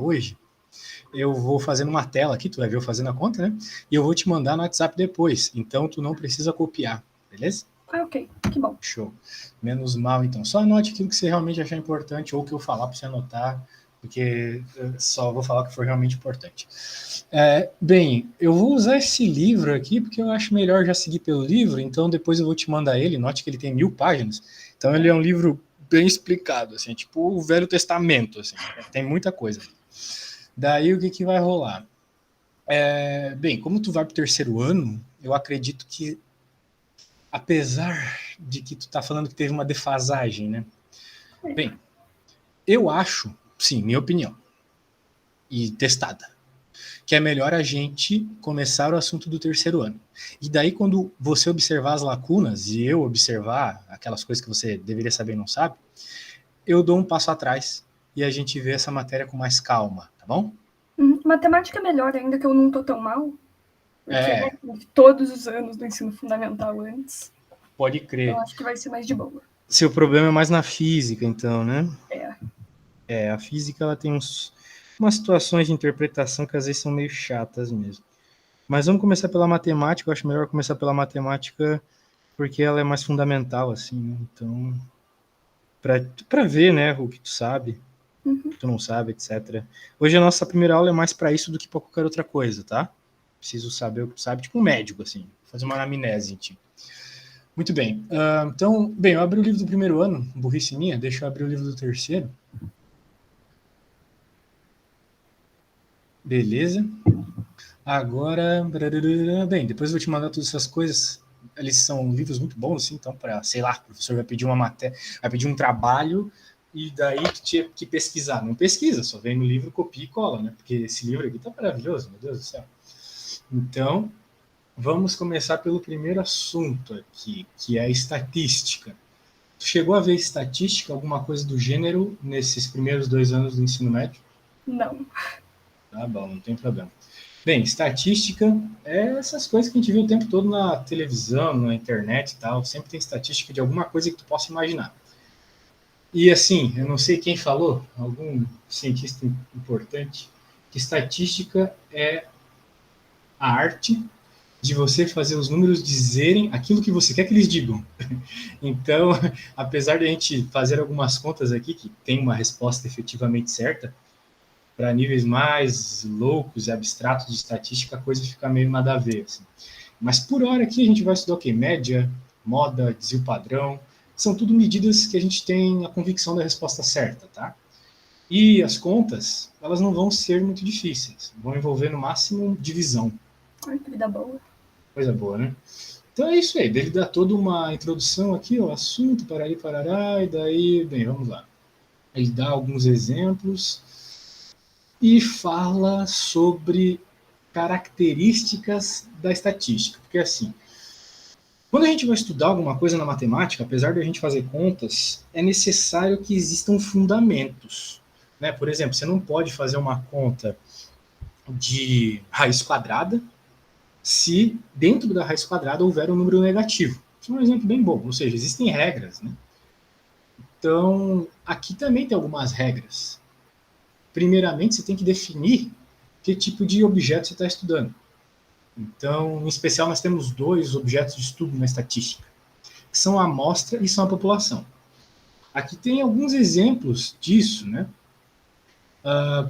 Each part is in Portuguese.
hoje, eu vou fazendo uma tela aqui, tu vai ver eu fazendo a conta, né? E eu vou te mandar no WhatsApp depois, então tu não precisa copiar, beleza? Ok, que bom. Show. Menos mal, então. Só anote aquilo que você realmente achar importante ou que eu falar para você anotar, porque eu só vou falar o que for realmente importante. Bem, eu vou usar esse livro aqui porque eu acho melhor já seguir pelo livro, então depois eu vou te mandar ele. Note que ele tem 1000 páginas, então ele é um livro bem explicado, assim, tipo o Velho Testamento, assim, tem muita coisa. Daí o que vai rolar? Bem, como tu vai pro terceiro ano, eu acredito que, apesar de que tu tá falando que teve uma defasagem, né? Bem, eu acho, sim, minha opinião, e testada, que é melhor a gente começar o assunto do terceiro ano. E daí, quando você observar as lacunas e eu observar aquelas coisas que você deveria saber e não sabe, eu dou um passo atrás e a gente vê essa matéria com mais calma, tá bom? Matemática é melhor ainda, que eu não tô tão mal. Porque né, É, todos os anos do ensino fundamental antes. pode Então crer. acho que vai ser mais de boa. Seu problema é mais na física, então, né? É. A física ela tem umas situações de interpretação que às vezes são meio chatas mesmo. Mas vamos começar pela matemática. Eu acho melhor começar pela matemática porque ela é mais fundamental, assim, né? Então, para ver, né, o que tu sabe, o que tu não sabe, etc. Hoje a nossa primeira aula é mais para isso do que para qualquer outra coisa, tá? Preciso saber o que tu sabe, tipo um médico, assim, fazer uma anamnese em ti. Muito bem. Então, bem, eu abri o livro do primeiro ano, burrice minha, deixa eu abrir o livro do terceiro. Beleza. Agora, bem, depois eu vou te mandar todas essas coisas. Eles são livros muito bons, assim, então, para, sei lá, o professor vai pedir uma matéria, vai pedir um trabalho, e daí tu tinha que pesquisar. Não pesquisa, só vem no livro, copia e cola, né? Porque esse livro aqui tá maravilhoso, meu Deus do céu. Então, vamos começar pelo primeiro assunto aqui, que é a estatística. Tu chegou a ver estatística, alguma coisa do gênero, nesses primeiros 2 anos do ensino médio? Não. Tá bom, não tem problema. Bem, estatística é essas coisas que a gente vê o tempo todo na televisão, na internet e tal. Sempre tem estatística de alguma coisa que tu possa imaginar. E assim, eu não sei quem falou, algum cientista importante, que estatística é a arte de você fazer os números dizerem aquilo que você quer que eles digam. Então, apesar de a gente fazer algumas contas aqui que tem uma resposta efetivamente certa, para níveis mais loucos e abstratos de estatística, a coisa fica meio nada a ver. Assim. Mas por hora aqui a gente vai estudar o quê? Média, moda, desvio padrão. São tudo medidas que a gente tem a convicção da resposta certa, tá? E as contas, elas não vão ser muito difíceis. Vão envolver no máximo divisão. Ai, que vida boa. Coisa boa, né? Então é isso aí. Ele dá toda uma introdução aqui ao assunto, parari, parará, e daí, bem, vamos lá. Ele dá alguns exemplos e fala sobre características da estatística. Porque assim, quando a gente vai estudar alguma coisa na matemática, apesar de a gente fazer contas, é necessário que existam fundamentos. Né? Por exemplo, você não pode fazer uma conta de raiz quadrada se dentro da raiz quadrada houver um número negativo. Isso é um exemplo bem bom, ou seja, existem regras. Né? Então, aqui também tem algumas regras. Primeiramente, você tem que definir que tipo de objeto você está estudando. Então, em especial, nós temos 2 objetos de estudo na estatística, que são a amostra e são a população. Aqui tem alguns exemplos disso, né?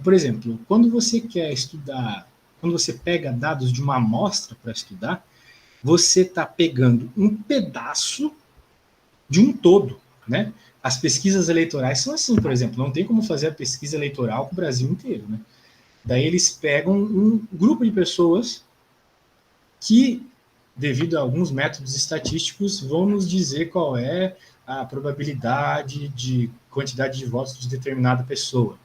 Por exemplo, quando você quer estudar, quando você pega dados de uma amostra para estudar, você está pegando um pedaço de um todo, né? As pesquisas eleitorais são assim, por exemplo, não tem como fazer a pesquisa eleitoral com o Brasil inteiro, né? Daí eles pegam um grupo de pessoas que, devido a alguns métodos estatísticos, vão nos dizer qual é a probabilidade de quantidade de votos de determinada pessoa.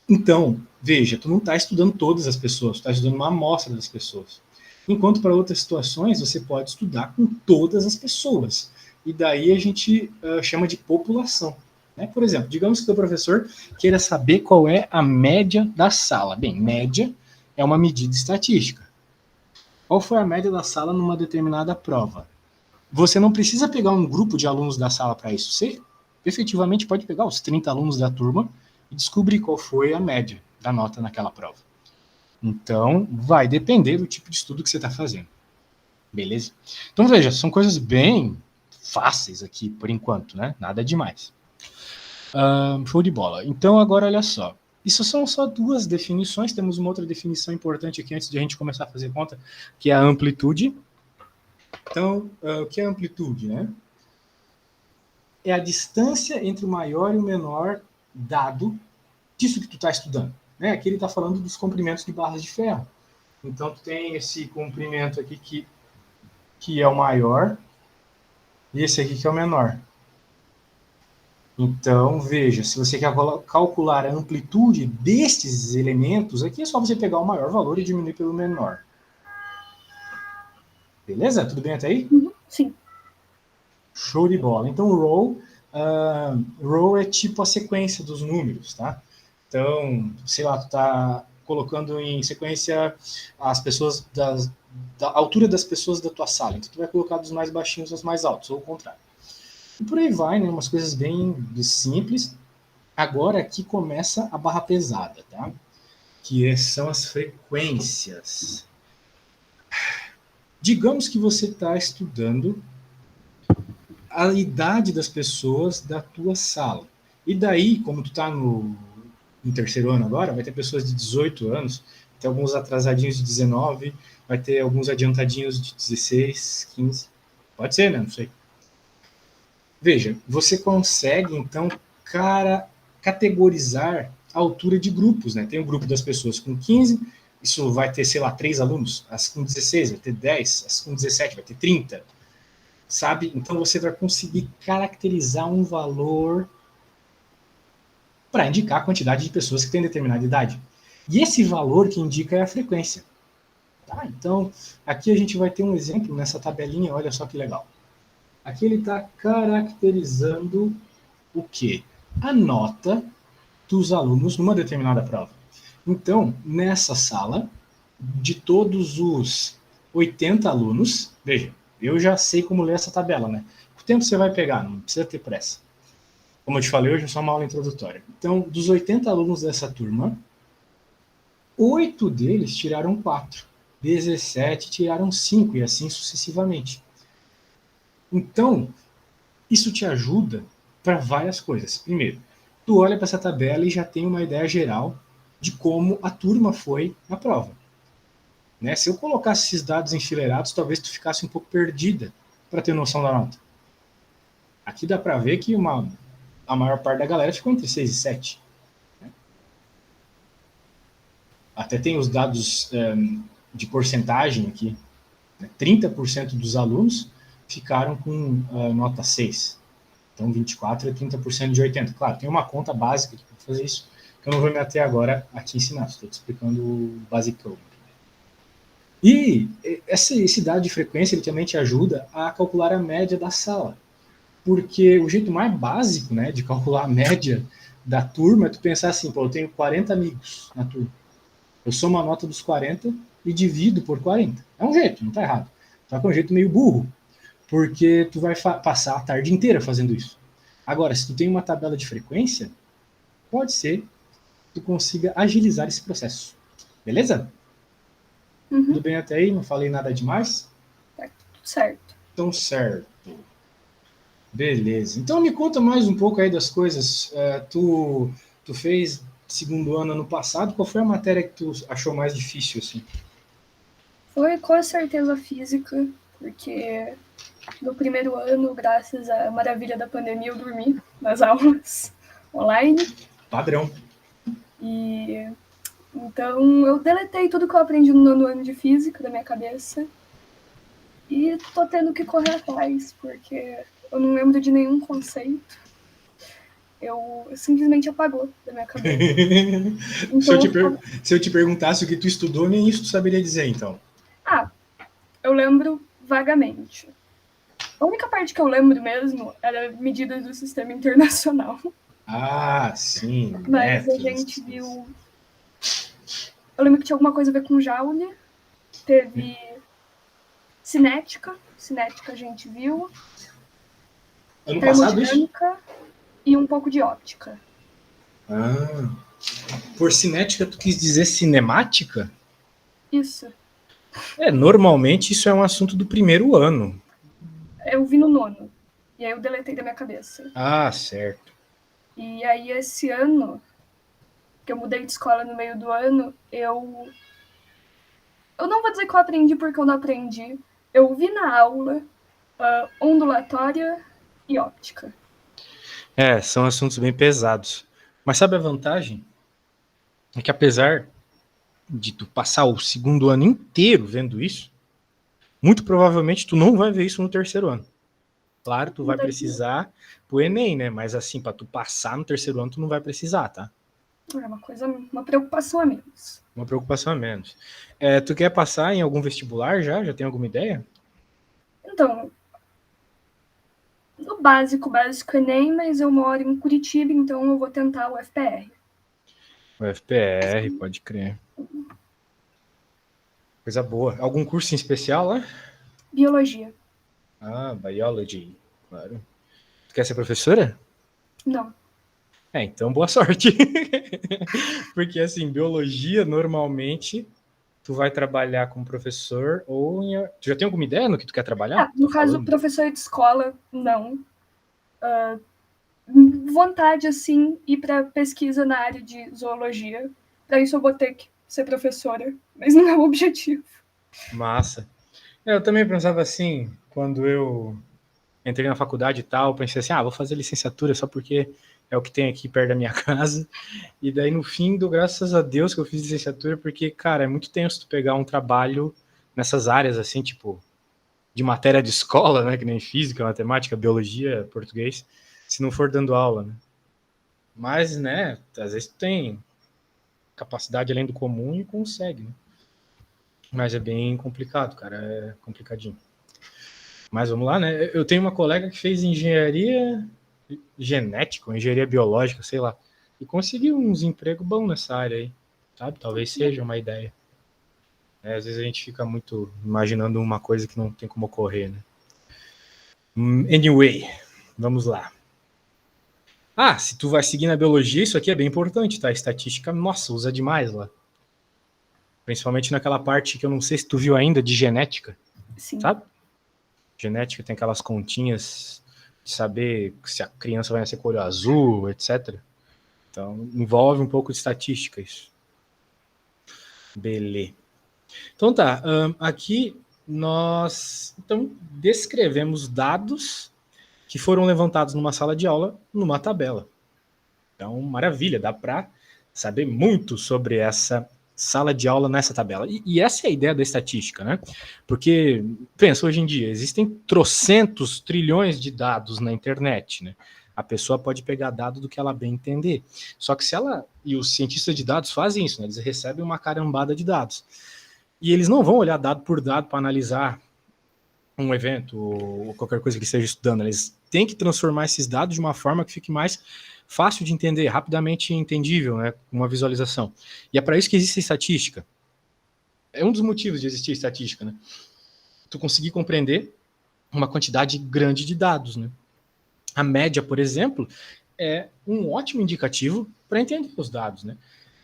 Então, veja, tu não está estudando todas as pessoas, tu está estudando uma amostra das pessoas. Enquanto para outras situações, você pode estudar com todas as pessoas. E daí a gente chama de população. Né? Por exemplo, digamos que o professor queira saber qual é a média da sala. Bem, média é uma medida estatística. Qual foi a média da sala numa determinada prova? Você não precisa pegar um grupo de alunos da sala para isso. Você efetivamente pode pegar os 30 alunos da turma e descobrir qual foi a média da nota naquela prova. Então, vai depender do tipo de estudo que você está fazendo. Beleza? Então, veja, são coisas bem fáceis aqui, por enquanto, né? Nada demais. Show de bola. Então, agora, olha só. Isso são só duas definições. Temos uma outra definição importante aqui antes de a gente começar a fazer conta, que é a amplitude. Então, o que é amplitude, né? É a distância entre o maior e o menor dado disso que tu está estudando. Né? Aqui ele está falando dos comprimentos de barras de ferro. Então, tu tem esse comprimento aqui que é o maior e esse aqui que é o menor. Então, veja, se você quer calcular a amplitude destes elementos, aqui é só você pegar o maior valor e diminuir pelo menor. Beleza? Tudo bem até aí? Sim. Show de bola. Então, row é tipo a sequência dos números, tá? Então, sei lá, tu tá colocando em sequência as pessoas da altura das pessoas da tua sala. Então, tu vai colocar dos mais baixinhos aos mais altos, ou o contrário. E por aí vai, né? Umas coisas bem simples. Agora aqui começa a barra pesada, tá? Que são as frequências. Digamos que você está estudando a idade das pessoas da tua sala. E daí, como tu está no terceiro ano agora, vai ter pessoas de 18 anos, vai ter alguns atrasadinhos de 19, vai ter alguns adiantadinhos de 16, 15. Pode ser, né? Não sei. Veja, você consegue, então, categorizar a altura de grupos, né? Tem o grupo das pessoas com 15, isso vai ter, sei lá, 3 alunos. As com 16 vai ter 10, as com 17 vai ter 30. Sabe? Então você vai conseguir caracterizar um valor para indicar a quantidade de pessoas que têm determinada idade. E esse valor que indica é a frequência. Tá? Então, aqui a gente vai ter um exemplo nessa tabelinha, olha só que legal. Aqui ele está caracterizando o quê? A nota dos alunos numa determinada prova. Então, nessa sala, de todos os 80 alunos, veja, eu já sei como ler essa tabela, né? O tempo você vai pegar, não precisa ter pressa. Como eu te falei, hoje é só uma aula introdutória. Então, dos 80 alunos dessa turma, 8 deles tiraram 4, 17 tiraram 5 e assim sucessivamente. Então, isso te ajuda para várias coisas. Primeiro, tu olha para essa tabela e já tem uma ideia geral de como a turma foi na prova. Né? Se eu colocasse esses dados enfileirados, talvez tu ficasse um pouco perdida para ter noção da nota. Aqui dá para ver que a maior parte da galera ficou entre 6 e 7. Né? Até tem os dados de porcentagem aqui. Né? 30% dos alunos ficaram com nota 6. Então, 24 é 30% de 80. Claro, tem uma conta básica para fazer isso, que eu não vou me ater agora aqui ensinar. Estou te explicando o basicão. E esse dado de frequência ele também te ajuda a calcular a média da sala. Porque o jeito mais básico, né, de calcular a média da turma é tu pensar assim, pô, eu tenho 40 amigos na turma. Eu somo a nota dos 40 e divido por 40. É um jeito, não está errado. Só que é um jeito meio burro, porque tu vai passar a tarde inteira fazendo isso. Agora, se tu tem uma tabela de frequência, pode ser que tu consiga agilizar esse processo. Beleza? Tudo bem até aí? Não falei nada demais? Tá tudo certo. Então, certo. Beleza. Então, me conta mais um pouco aí das coisas. Tu fez segundo ano passado. Qual foi a matéria que tu achou mais difícil, assim? Foi com certeza física, porque no primeiro ano, graças à maravilha da pandemia, eu dormi nas aulas online. Padrão. E então eu deletei tudo que eu aprendi no nono ano de física da minha cabeça. E tô tendo que correr atrás, porque eu não lembro de nenhum conceito. Eu simplesmente apagou da minha cabeça. Então, se eu te perguntasse o que tu estudou, nem isso tu saberia dizer, então. Eu lembro vagamente. A única parte que eu lembro mesmo era medidas do sistema internacional. Ah, sim. Mas a gente viu... Eu lembro que tinha alguma coisa a ver com Joule. Teve cinética. Cinética a gente viu. Ano passado isso? E um pouco de óptica. Ah. Por cinética, tu quis dizer cinemática? Isso. Normalmente isso é um assunto do primeiro ano. Eu vi no nono. E aí eu deletei da minha cabeça. Ah, certo. E aí esse ano, que eu mudei de escola no meio do ano, eu não vou dizer que eu aprendi porque eu não aprendi. Eu vi na aula ondulatória e óptica. São assuntos bem pesados. Mas sabe a vantagem? É que apesar de tu passar o segundo ano inteiro vendo isso, muito provavelmente tu não vai ver isso no terceiro ano. Claro, tu vai precisar pro Enem, né? Mas assim, para tu passar no terceiro ano, tu não vai precisar, tá? É uma preocupação a menos. Uma preocupação a menos. Tu quer passar em algum vestibular já? Já tem alguma ideia? Então, no básico Enem, mas eu moro em Curitiba, então eu vou tentar o FPR. O FPR, pode crer. Coisa boa. Algum curso em especial lá? Biologia. Ah, Biology, claro. Tu quer ser professora? Não. Então boa sorte. Porque assim, biologia normalmente tu vai trabalhar como professor ou em... Tu já tem alguma ideia no que tu quer trabalhar? No caso, professor de escola, não. Vontade, assim, ir para pesquisa na área de zoologia. Para isso eu vou ter que ser professora, mas não é o objetivo. Massa. Eu também pensava assim, quando eu entrei na faculdade e tal, pensei assim, vou fazer licenciatura só porque é o que tem aqui perto da minha casa. E daí, no fim, graças a Deus que eu fiz licenciatura, porque, cara, é muito tenso tu pegar um trabalho nessas áreas, assim, tipo, de matéria de escola, né, que nem física, matemática, biologia, português, se não for dando aula, né. Mas, né, às vezes tu tem capacidade além do comum e consegue, né. Mas é bem complicado, cara, é complicadinho. Mas vamos lá, né? Eu tenho uma colega que fez engenharia genética, engenharia biológica, sei lá, e conseguiu uns empregos bons nessa área aí, sabe? Talvez seja uma ideia. Às vezes a gente fica muito imaginando uma coisa que não tem como ocorrer, né? Anyway, vamos lá. Se tu vai seguir na biologia, isso aqui é bem importante, tá? Estatística, nossa, usa demais lá. Principalmente naquela parte que eu não sei se tu viu ainda de genética. Sim. Sabe? Genética tem aquelas continhas de saber se a criança vai nascer com olho azul, etc. Então, envolve um pouco de estatística isso. Beleza. Então tá, aqui nós descrevemos dados que foram levantados numa sala de aula numa tabela. Então, maravilha, dá para saber muito sobre essa sala de aula nessa tabela. E essa é a ideia da estatística, né? Porque, pensa, hoje em dia, existem trocentos trilhões de dados na internet, né? A pessoa pode pegar dado do que ela bem entender. Só que se ela... E os cientistas de dados fazem isso, né? Eles recebem uma carambada de dados. E eles não vão olhar dado por dado para analisar um evento ou qualquer coisa que esteja estudando. Eles têm que transformar esses dados de uma forma que fique mais fácil de entender, rapidamente entendível, né, uma visualização. E é para isso que existe estatística. É um dos motivos de existir estatística, né? Tu conseguir compreender uma quantidade grande de dados, né? A média, por exemplo, é um ótimo indicativo para entender os dados, né?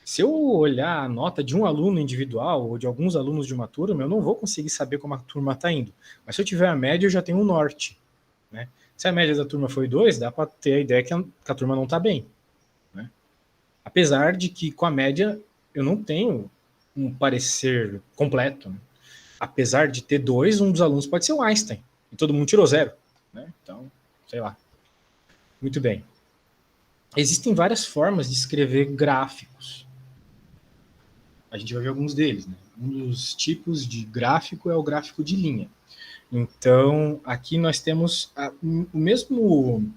Se eu olhar a nota de um aluno individual ou de alguns alunos de uma turma, eu não vou conseguir saber como a turma está indo. Mas se eu tiver a média, eu já tenho um norte, né? Se a média da turma foi 2, dá para ter a ideia que a turma não está bem, né? Apesar de que com a média eu não tenho um parecer completo, né? Apesar de ter 2, um dos alunos pode ser o Einstein e todo mundo tirou 0, né? Então, sei lá. Muito bem. Existem várias formas de escrever gráficos. A gente vai ver alguns deles, né? Um dos tipos de gráfico é o gráfico de linha. Então, aqui nós temos o mesmo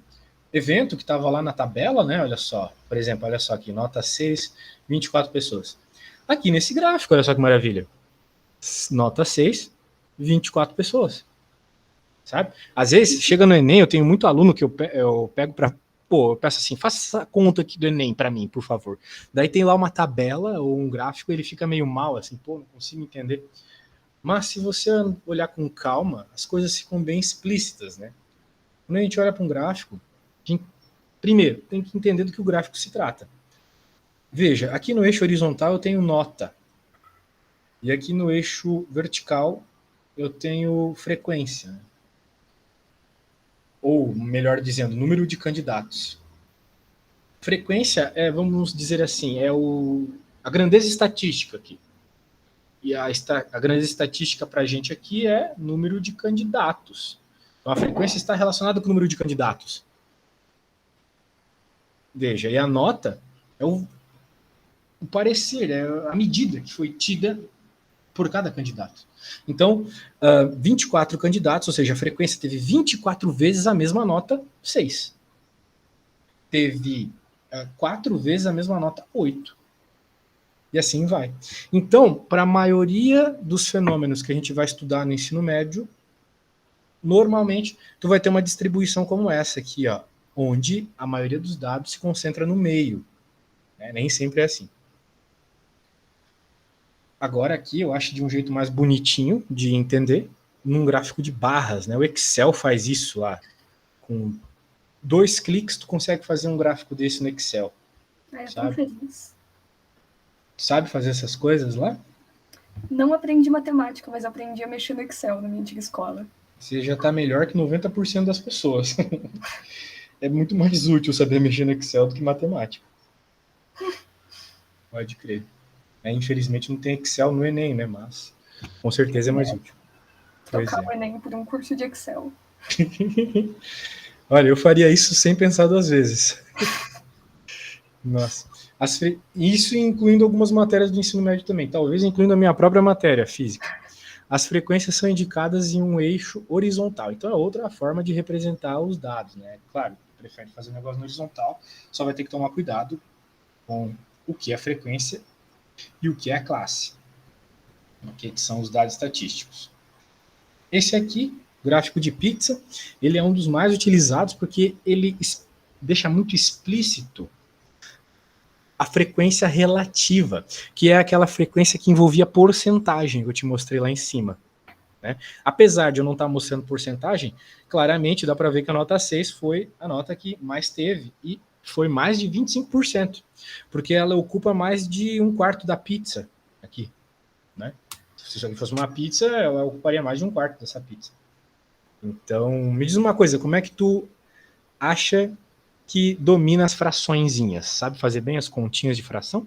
evento que estava lá na tabela, né? Olha só, por exemplo, olha só aqui, nota 6, 24 pessoas. Aqui nesse gráfico, olha só que maravilha. Nota 6, 24 pessoas. Sabe? Às vezes, chega no Enem, eu tenho muito aluno que eu pego para... eu peço assim, faça essa conta aqui do Enem para mim, por favor. Daí tem lá uma tabela ou um gráfico, ele fica meio mal, assim, não consigo entender. Mas se você olhar com calma, as coisas ficam bem explícitas, né? Quando a gente olha para um gráfico, primeiro, tem que entender do que o gráfico se trata. Veja, aqui no eixo horizontal eu tenho nota. E aqui no eixo vertical eu tenho frequência. Ou, melhor dizendo, número de candidatos. Frequência é, vamos dizer assim, é a grandeza estatística aqui. E a grandeza estatística para a gente aqui é número de candidatos. Então a frequência está relacionada com o número de candidatos. Veja, e a nota é o parecer, é a medida que foi tida por cada candidato. Então, 24 candidatos, ou seja, a frequência teve 24 vezes a mesma nota, 6. Teve 4 vezes a mesma nota, 8. E assim vai. Então, para a maioria dos fenômenos que a gente vai estudar no ensino médio, normalmente, tu vai ter uma distribuição como essa aqui, ó, onde a maioria dos dados se concentra no meio. Né? Nem sempre é assim. Agora aqui eu acho de um jeito mais bonitinho de entender, num gráfico de barras, né? O Excel faz isso lá. Com 2 cliques tu consegue fazer um gráfico desse no Excel. Eu tô feliz. Tu sabe fazer essas coisas lá? Não aprendi matemática, mas aprendi a mexer no Excel na minha antiga escola. Você já tá melhor que 90% das pessoas. É muito mais útil saber mexer no Excel do que matemática. Pode crer. Infelizmente não tem Excel no Enem, né? Mas com certeza é mais útil. Trocar o Enem por um curso de Excel. Olha, eu faria isso sem pensar 2 vezes. Nossa. Isso incluindo algumas matérias do ensino médio também. Talvez incluindo a minha própria matéria, física. As frequências são indicadas em um eixo horizontal. Então é outra forma de representar os dados, né? Claro, prefere fazer um negócio no horizontal, só vai ter que tomar cuidado com o que é frequência e o que é a classe, que são os dados estatísticos. Esse aqui, gráfico de pizza, ele é um dos mais utilizados porque ele deixa muito explícito a frequência relativa, que é aquela frequência que envolvia porcentagem que eu te mostrei lá em cima. Né? Apesar de eu não estar mostrando porcentagem, claramente dá para ver que a nota 6 foi a nota que mais teve e foi mais de 25%, porque ela ocupa mais de 1/4 da pizza aqui. Né? Se isso aqui fosse uma pizza, ela ocuparia mais de 1/4 dessa pizza. Então, me diz uma coisa, como é que tu acha que domina as fraçõezinhas? Sabe fazer bem as continhas de fração?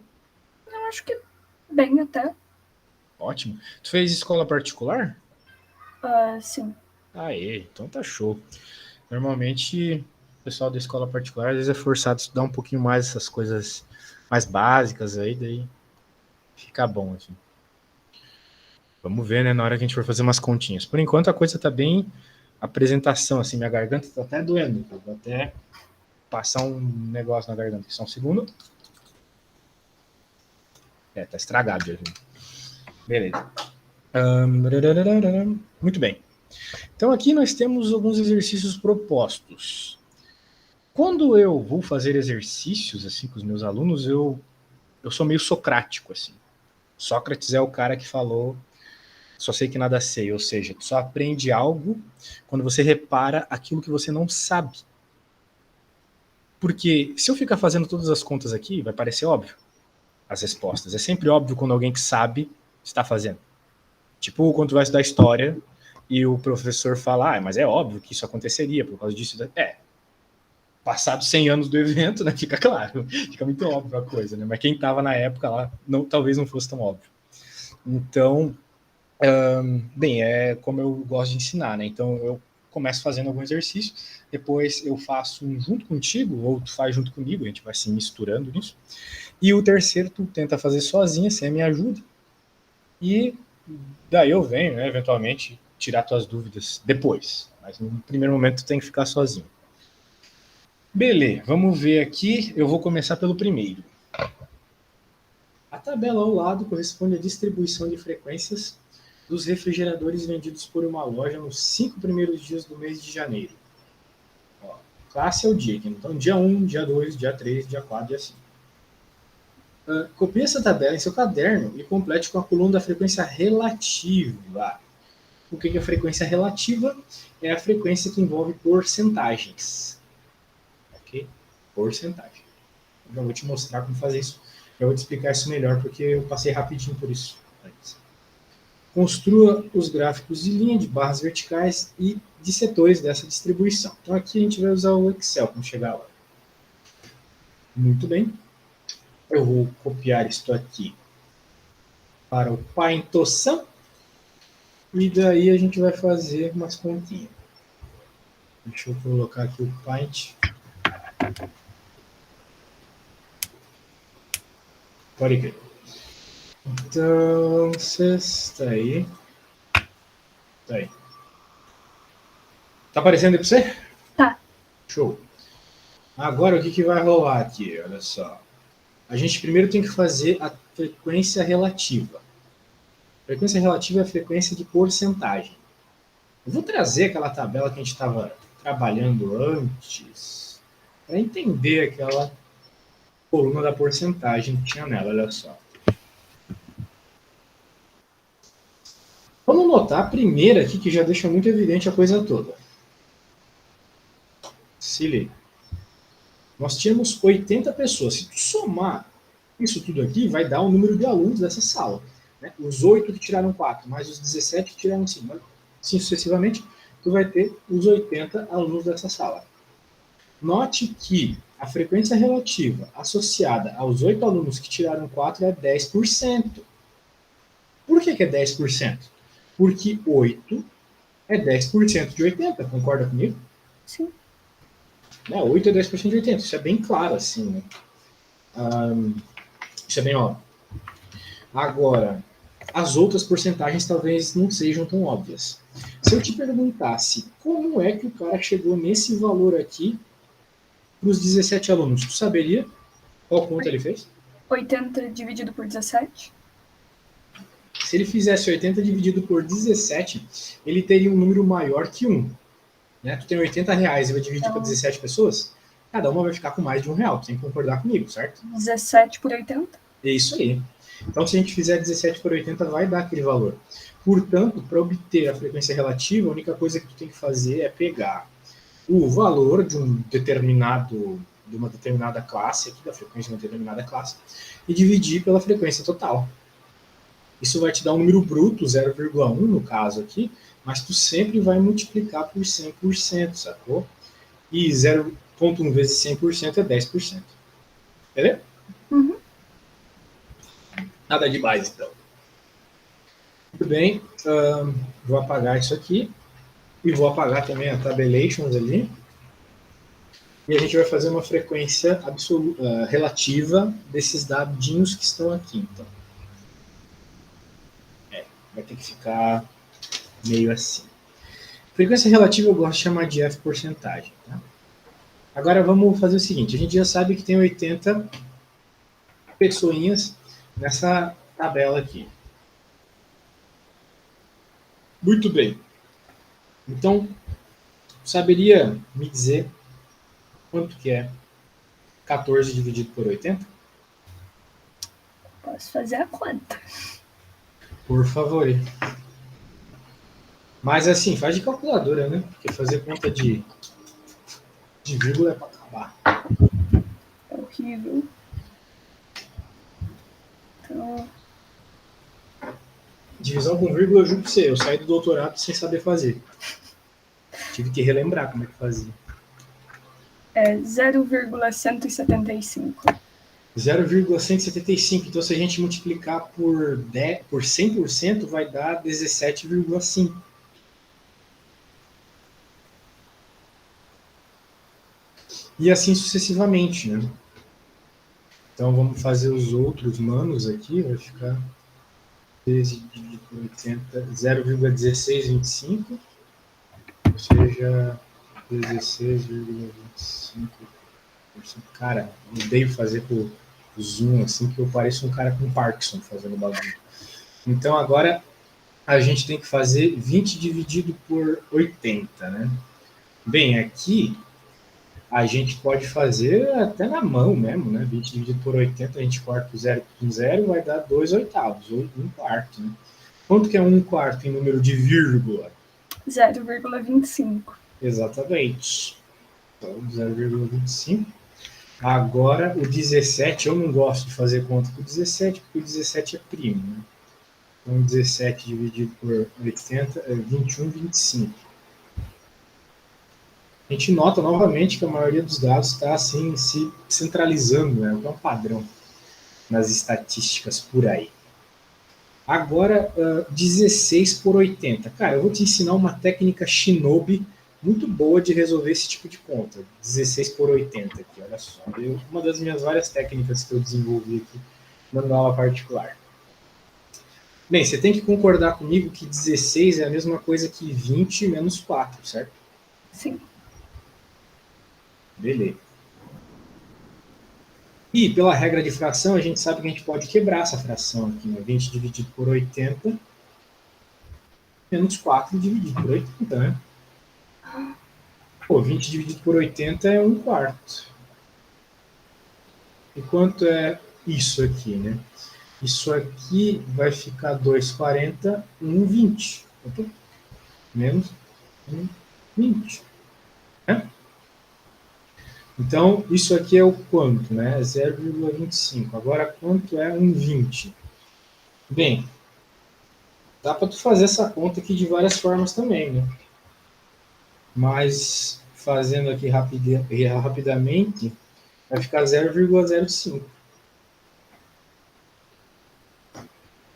Eu acho que bem até. Ótimo. Tu fez escola particular? Sim. Aê, então tá show. Normalmente, o pessoal da escola particular às vezes é forçado a estudar um pouquinho mais essas coisas mais básicas aí, daí fica bom, assim. Vamos ver, né, na hora que a gente for fazer umas continhas. Por enquanto a coisa tá bem apresentação, assim, minha garganta tá até doendo. Eu vou até passar um negócio na garganta. Só um segundo. Tá estragado já. Beleza. Muito bem. Então aqui nós temos alguns exercícios propostos. Quando eu vou fazer exercícios assim com os meus alunos, eu sou meio socrático, assim. Sócrates é o cara que falou só sei que nada sei, ou seja, tu só aprende algo quando você repara aquilo que você não sabe. Porque se eu ficar fazendo todas as contas aqui, vai parecer óbvio as respostas. É sempre óbvio quando alguém que sabe está fazendo. Tipo, quando tu vai estudar história e o professor fala, mas é óbvio que isso aconteceria por causa disso. Passados 100 anos do evento, né, fica claro, fica muito óbvio a coisa, né, mas quem estava na época lá, talvez não fosse tão óbvio. Então, bem, é como eu gosto de ensinar, né, então eu começo fazendo algum exercício, depois eu faço um junto contigo, ou tu faz junto comigo, a gente vai se misturando nisso, e o terceiro tu tenta fazer sozinha, sem a minha ajuda, e daí eu venho, né, eventualmente, tirar tuas dúvidas depois, mas no primeiro momento tu tem que ficar sozinho. Beleza, vamos ver aqui. Eu vou começar pelo primeiro. A tabela ao lado corresponde à distribuição de frequências dos refrigeradores vendidos por uma loja nos 5 primeiros dias do mês de janeiro. Ó, classe é o dia, então dia 1, dia 2, dia 3, dia 4, dia 5. Copie essa tabela em seu caderno e complete com a coluna da frequência relativa. O que é a frequência relativa? É a frequência que envolve porcentagens. Porcentagem. Então, eu vou te mostrar como fazer isso Eu vou te explicar isso melhor, porque eu passei rapidinho por isso antes. Construa os gráficos de linha, de barras verticais e de setores dessa distribuição. Então aqui a gente vai usar o Excel quando chegar lá. Muito bem. Eu vou copiar isto aqui para o Paintoção. E daí a gente vai fazer umas continhas. Deixa eu colocar aqui o Paint. Pode crer. Então, tá aí. Tá aí. Tá aparecendo aí pra você? Tá. Show. Agora o que vai rolar aqui? Olha só. A gente primeiro tem que fazer a frequência relativa. A frequência relativa é a frequência de porcentagem. Eu vou trazer aquela tabela que a gente estava trabalhando antes para entender aquela coluna da porcentagem que tinha nela, olha só. Vamos notar a primeira aqui que já deixa muito evidente a coisa toda. Se liga. Nós tínhamos 80 pessoas. Se tu somar isso tudo aqui, vai dar o número de alunos dessa sala. Né? Os 8 que tiraram 4, mais os 17 que tiraram 5. Assim sucessivamente, tu vai ter os 80 alunos dessa sala. Note que a frequência relativa associada aos 8 alunos que tiraram 4 é 10%. Por que é 10%? Porque 8 é 10% de 80, concorda comigo? Sim. 8 é 10% de 80, isso é bem claro, assim, né? Isso é bem óbvio. Agora, as outras porcentagens talvez não sejam tão óbvias. Se eu te perguntasse como é que o cara chegou nesse valor aqui para os 17 alunos, tu saberia qual conta ele fez? 80 dividido por 17. Se ele fizesse 80 dividido por 17, ele teria um número maior que 1. Né? Tu tem 80 reais e vai dividir para 17 pessoas, cada uma vai ficar com mais de R$1. Tu tem que concordar comigo, certo? 17 por 80? É isso aí. Então, se a gente fizer 17 por 80, vai dar aquele valor. Portanto, para obter a frequência relativa, a única coisa que tu tem que fazer é pegar o valor de uma determinada classe, aqui, da frequência de uma determinada classe, e dividir pela frequência total. Isso vai te dar um número bruto, 0,1 no caso aqui, mas tu sempre vai multiplicar por 100%, sacou? E 0,1 vezes 100% é 10%. Beleza? Uhum. Nada demais, então. Muito bem, vou apagar isso aqui e vou apagar também a tabulations ali. E a gente vai fazer uma frequência absoluta, relativa desses dadinhos que estão aqui, então. Vai ter que ficar meio assim. Frequência relativa eu gosto de chamar de F porcentagem. Tá? Agora vamos fazer o seguinte, a gente já sabe que tem 80 pessoinhas nessa tabela aqui. Muito bem. Então, saberia me dizer quanto que é 14 dividido por 80? Posso fazer a conta. Por favor. Mas assim, faz de calculadora, né? Porque fazer conta de vírgula é para acabar. É horrível. Então... Divisão com vírgula, eu juro pra você, eu saí do doutorado sem saber fazer. Tive que relembrar como é que fazia. É 0,175. 0,175. Então, se a gente multiplicar por 100%, vai dar 17,5. E assim sucessivamente, né? Então, vamos fazer os outros manos aqui. Vai ficar 13 dividido por 80, 0,1625. Ou seja, 16,25%. Cara, odeio fazer por Zoom, assim, que eu pareço um cara com Parkinson fazendo bagulho. Então, agora, a gente tem que fazer 20 dividido por 80, né? Bem, aqui, a gente pode fazer até na mão mesmo, né? 20 dividido por 80, a gente corta o 0 com 0, vai dar 2/8, ou 1/4, né? Quanto que é 1/4 em número de vírgula? 0,25. Exatamente. Então, 0,25. Agora, o 17, eu não gosto de fazer conta com o 17, porque o 17 é primo, né? Então, 17 dividido por 80 é 21, 25. A gente nota novamente que a maioria dos dados está assim, se centralizando, né? É um padrão nas estatísticas por aí. Agora, 16 por 80. Cara, eu vou te ensinar uma técnica Shinobi muito boa de resolver esse tipo de conta. 16 por 80 aqui, olha só. Uma das minhas várias técnicas que eu desenvolvi aqui dando aula particular. Bem, você tem que concordar comigo que 16 é a mesma coisa que 20 menos 4, certo? Sim. Beleza. E pela regra de fração, a gente sabe que a gente pode quebrar essa fração aqui, né? 20 dividido por 80 menos 4 dividido por 80, né? Pô, 20 dividido por 80 é 1/4. E quanto é isso aqui, né? Isso aqui vai ficar 2,40, 1,20. Menos 1,20. Né? Então, isso aqui é o quanto, né? 0,25. Agora, quanto é 1,20? Bem, dá para tu fazer essa conta aqui de várias formas também, né? Mas, fazendo aqui rapidamente, vai ficar 0,05.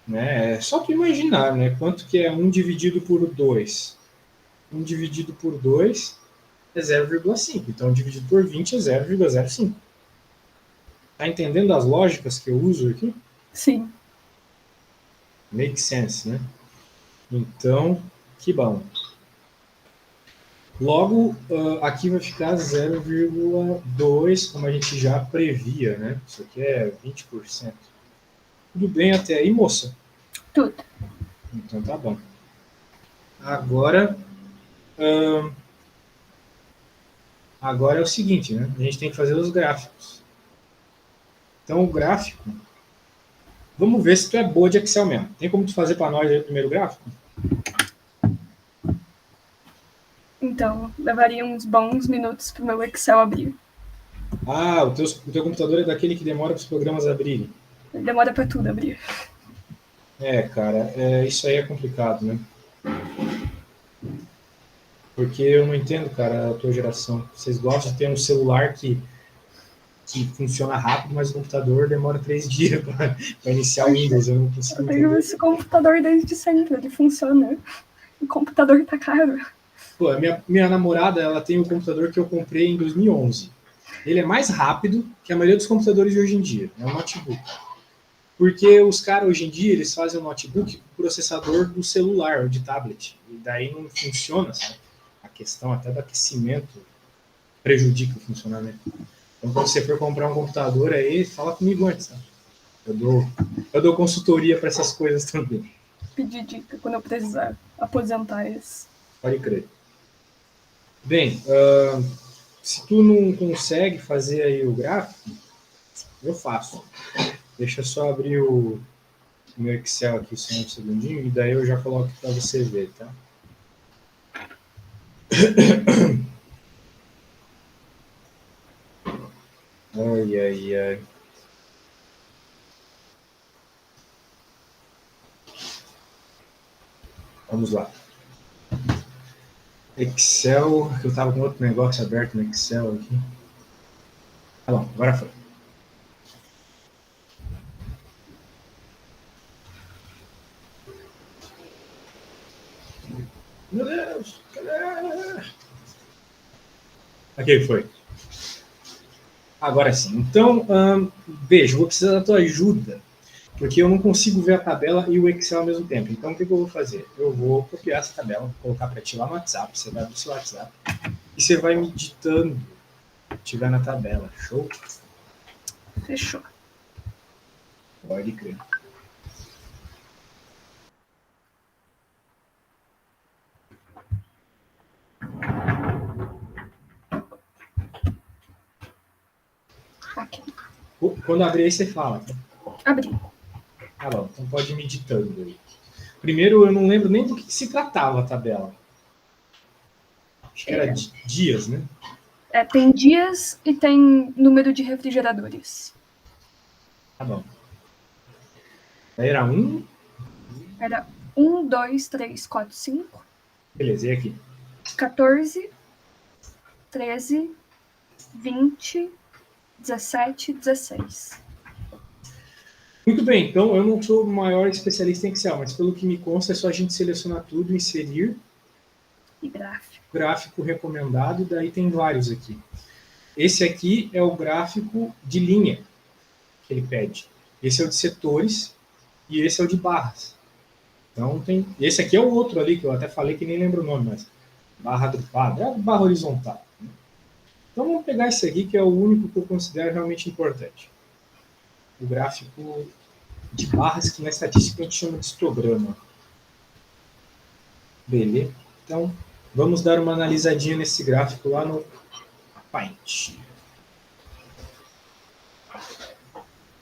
Né? É só tu imaginar, né? Quanto que é 1 dividido por 2? 1 dividido por 2 é 0,5. Então, dividido por 20 é 0,05. Tá entendendo as lógicas que eu uso aqui? Sim. Make sense, né? Então, que bom. Logo, aqui vai ficar 0,2, como a gente já previa, né? Isso aqui é 20%. Tudo bem até aí, moça? Tudo. Então tá bom. Agora, agora é o seguinte, né? A gente tem que fazer os gráficos. Então, o gráfico... Vamos ver se tu é boa de Excel mesmo. Tem como tu fazer para nós aí o primeiro gráfico? Então, levaria uns bons minutos para o meu Excel abrir. Ah, o teu computador é daquele que demora para os programas abrirem. Demora para tudo abrir. É, cara, isso aí é complicado, né? Porque eu não entendo, cara, a tua geração. Vocês gostam de ter um celular que funciona rápido, mas o computador demora 3 dias para iniciar o Windows. Eu não consigo Eu tenho entender. esse computador desde sempre, ele funciona. O computador tá caro. Pô, a minha namorada, ela tem um computador que eu comprei em 2011. Ele é mais rápido que a maioria dos computadores de hoje em dia. É um notebook. Porque os caras hoje em dia, eles fazem o notebook com o processador do celular ou de tablet. E daí não funciona, sabe? A questão até do aquecimento prejudica o funcionamento. Então, quando você for comprar um computador aí, fala comigo antes, sabe? Eu dou consultoria para essas coisas também. Pedir dica quando eu precisar aposentar esse. Pode crer. Bem, se tu não consegue fazer aí o gráfico, eu faço. Deixa eu só abrir o meu Excel aqui só um segundinho e daí eu já coloco para você ver, tá? Ai, ai, ai. Vamos lá. Excel, eu estava com outro negócio aberto no Excel aqui. Tá bom, agora foi. Meu Deus! Cadê? Aqui foi. Agora sim. Então, beijo, vou precisar da tua ajuda, porque eu não consigo ver a tabela e o Excel ao mesmo tempo. Então, o que eu vou fazer? Eu vou copiar essa tabela, colocar para ti lá no WhatsApp, você vai abrir o seu WhatsApp, e você vai me ditando o que tiver na tabela. Show? Fechou. Pode crer. Aqui. Quando abrir aí, você fala. Tá? Abri. Tá bom, então pode ir me ditando aí. Primeiro, eu não lembro nem do que se tratava a tabela. Acho que era dias, né? Tem dias e tem número de refrigeradores. Tá bom. Era 1. Era 1, 2, 3, 4, 5. Beleza, e aqui? 14, 13, 20, 17, 16. Muito bem, então eu não sou o maior especialista em Excel, mas pelo que me consta é só a gente selecionar tudo, inserir E gráfico. gráfico recomendado, e daí tem vários aqui. Esse aqui é o gráfico de linha que ele pede. Esse é o de setores e esse é o de barras. Então tem. Esse aqui é o outro ali, que eu até falei que nem lembro o nome, mas barra agrupada, é a barra horizontal. Então vamos pegar esse aqui, que é o único que eu considero realmente importante. O gráfico de barras, que na estatística a gente chama de histograma. Beleza? Então, vamos dar uma analisadinha nesse gráfico lá no Paint.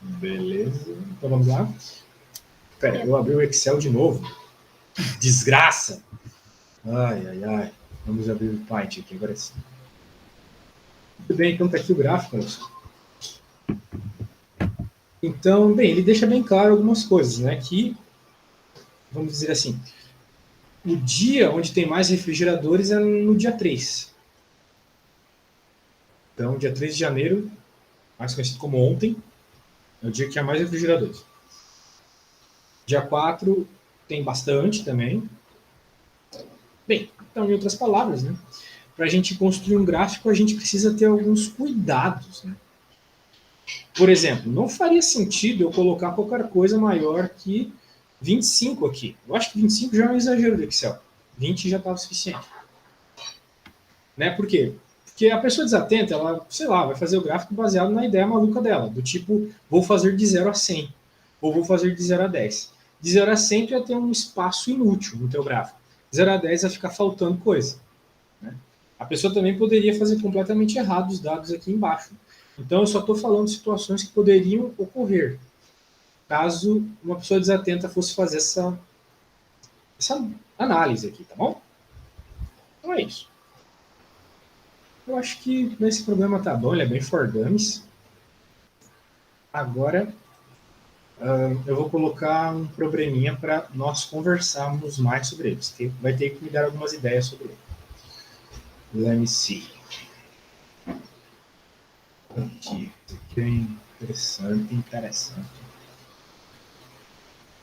Beleza. Então vamos lá. Pera, eu abri o Excel de novo. Desgraça! Ai, ai, ai. Vamos abrir o Paint aqui, agora sim. Muito bem, então tá aqui o gráfico, moço. Então, bem, ele deixa bem claro algumas coisas, né? Que, vamos dizer assim, o dia onde tem mais refrigeradores é no dia 3. Então, dia 3 de janeiro, mais conhecido como ontem, é o dia que há mais refrigeradores. Dia 4 tem bastante também. Bem, então, em outras palavras, né? Para a gente construir um gráfico, a gente precisa ter alguns cuidados, né? Por exemplo, não faria sentido eu colocar qualquer coisa maior que 25 aqui. Eu acho que 25 já é um exagero do Excel. 20 já estava o suficiente. Né? Por quê? Porque a pessoa desatenta, ela, sei lá, vai fazer o gráfico baseado na ideia maluca dela, do tipo, vou fazer de 0 a 100, ou vou fazer de 0 a 10. De 0 a 100 tu ia ter um espaço inútil no teu gráfico. De 0 a 10 vai ficar faltando coisa. Né? A pessoa também poderia fazer completamente errado os dados aqui embaixo. Então, eu só estou falando de situações que poderiam ocorrer, caso uma pessoa desatenta fosse fazer essa análise aqui, tá bom? Então é isso. Eu acho que nesse programa tá bom, ele é bem for dummies. Agora, eu vou colocar um probleminha para nós conversarmos mais sobre ele. Você vai ter que me dar algumas ideias sobre ele. Let me see. Aqui, isso aqui é interessante.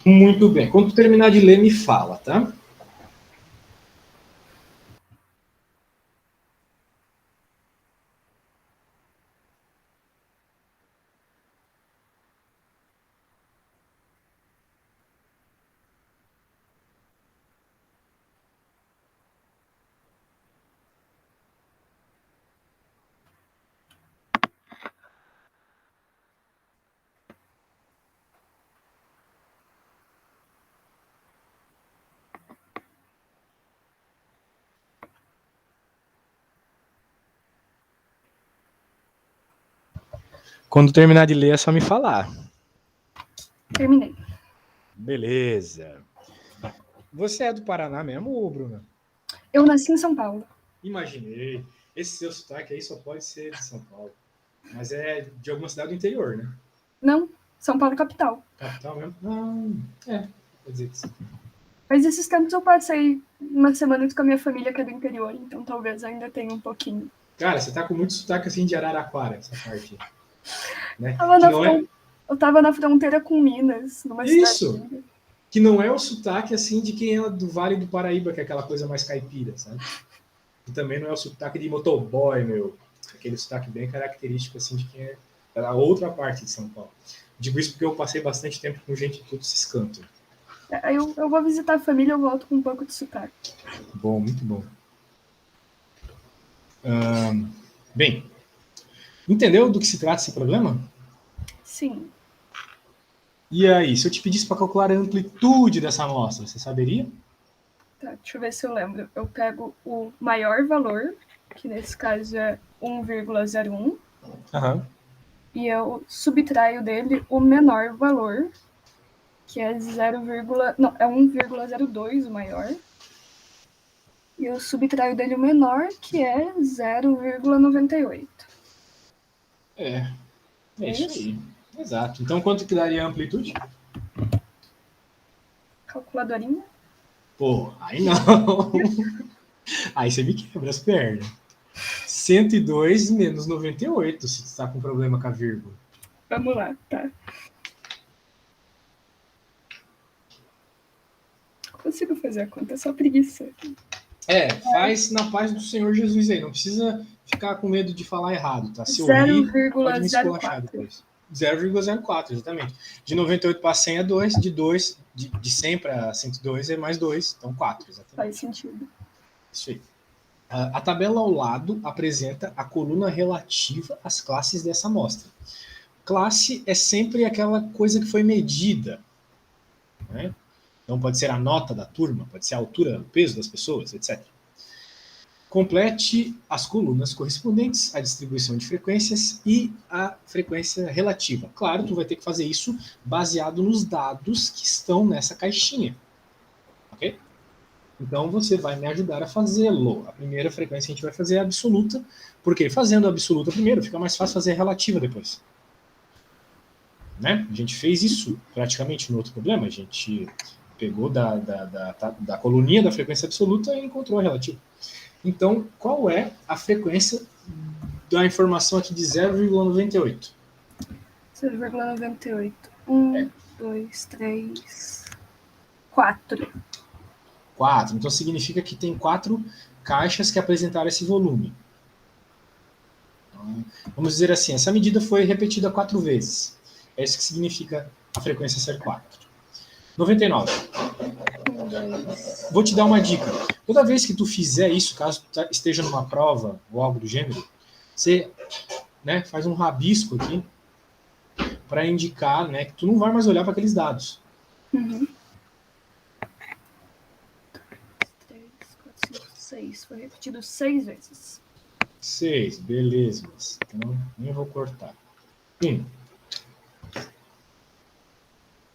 Muito bem. Quando tu terminar de ler, me fala, tá? Quando terminar de ler, é só me falar. Terminei. Beleza. Você é do Paraná mesmo, Bruna? Eu nasci em São Paulo. Imaginei. Esse seu sotaque aí só pode ser de São Paulo. Mas é de alguma cidade do interior, né? Não, São Paulo capital. Capital mesmo? Não, quer dizer que sim. Mas esses tempos eu passei uma semana com a minha família que é do interior, então talvez ainda tenha um pouquinho. Cara, você tá com muito sotaque assim de Araraquara, essa parte. Né? Eu tava na fronteira com Minas, numa Isso! cidade. Que não é o sotaque assim de quem é do Vale do Paraíba, que é aquela coisa mais caipira, sabe? E também não é o sotaque de motoboy, meu. Aquele sotaque bem característico assim de quem é da outra parte de São Paulo. Digo isso porque eu passei bastante tempo com gente de todos esses cantos. Eu vou visitar a família, eu volto com um pouco de sotaque. Bom, muito bom. Bem, entendeu do que se trata esse problema? Sim. E aí, se eu te pedisse para calcular a amplitude dessa amostra, você saberia? Tá, deixa eu ver se eu lembro. Eu pego o maior valor, que nesse caso é 1,01. Uhum. E eu subtraio dele o menor valor, que é 0, não, é 1,02 o maior. E eu subtraio dele o menor, que é 0,98. É É isso isso? aí. Exato. Então, quanto que daria a amplitude? Calculadorinha. Pô, aí não. Aí você me quebra as pernas. 102 menos 98, se você está com problema com a vírgula. Vamos lá, tá? Consigo fazer a conta, é só preguiça. Faz na paz do Senhor Jesus aí. Não precisa ficar com medo de falar errado, tá? Se eu rir, pode me esculachar 0,04. depois. 0,04, exatamente. De 98 para 100 é 2, de 100 para 102 é mais 2, então 4, exatamente. Faz sentido. Isso aí. A tabela ao lado apresenta a coluna relativa às classes dessa amostra. Classe é sempre aquela coisa que foi medida, né? Então pode ser a nota da turma, pode ser a altura, o peso das pessoas, etc. Complete as colunas correspondentes à distribuição de frequências e à frequência relativa. Claro, tu vai ter que fazer isso baseado nos dados que estão nessa caixinha. Ok? Então você vai me ajudar a fazê-lo. A primeira frequência a gente vai fazer a absoluta, porque fazendo a absoluta primeiro fica mais fácil fazer a relativa depois. Né? A gente fez isso praticamente no outro problema. A gente pegou da coluninha da frequência absoluta e encontrou a relativa. Então, qual é a frequência da informação aqui de 0,98? 0,98. 1, 2, 3, 4. 4. Então significa que tem 4 caixas que apresentaram esse volume. Então, vamos dizer assim, essa medida foi repetida 4 vezes. É isso que significa a frequência ser 4. 99. Vou te dar uma dica. Toda vez que tu fizer isso, caso tu esteja numa prova ou algo do gênero, você, né, faz um rabisco aqui para indicar, né, que tu não vai mais olhar para aqueles dados. Uhum. 3, 4, 5, 6. Foi repetido 6 vezes. 6, beleza. Então, nem vou cortar. 1.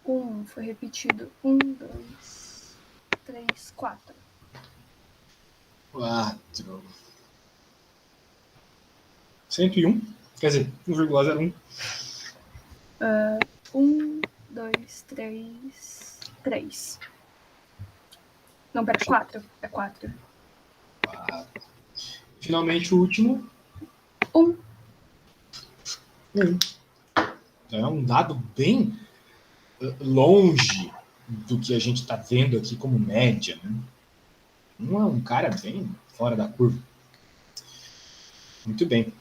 1 foi repetido 1, 2, 3, 4. 4. 101. Quer dizer, 1,01. 1, 2, 3, 3. Não, pera, 4. É 4. 4. Finalmente, o último. 1. 1. É um dado bem longe do que a gente está vendo aqui como média. Né? Um é um cara bem fora da curva. Muito bem.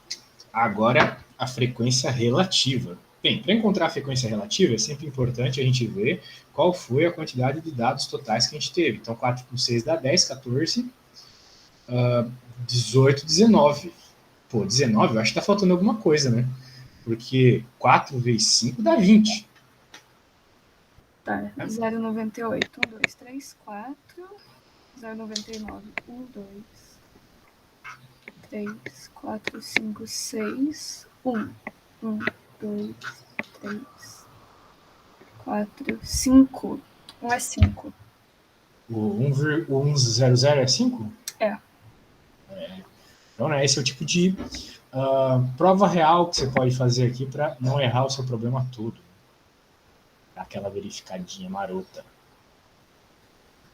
Agora, a frequência relativa. Bem, para encontrar a frequência relativa, é sempre importante a gente ver qual foi a quantidade de dados totais que a gente teve. Então, 4 por 6 dá 10, 14, 18, 19. Pô, 19, eu acho que está faltando alguma coisa, né? Porque 4 vezes 5 dá 20. Tá, 0,98. 1, 2, 3, 4. 0,99. 1, 2, 3, 4, 5, 6. 1. 1, 2, 3, 4, 5. 1 é 5. O 100 é 5? É. Então, né, esse é o tipo de prova real que você pode fazer aqui para não errar o seu problema todo. Aquela verificadinha marota.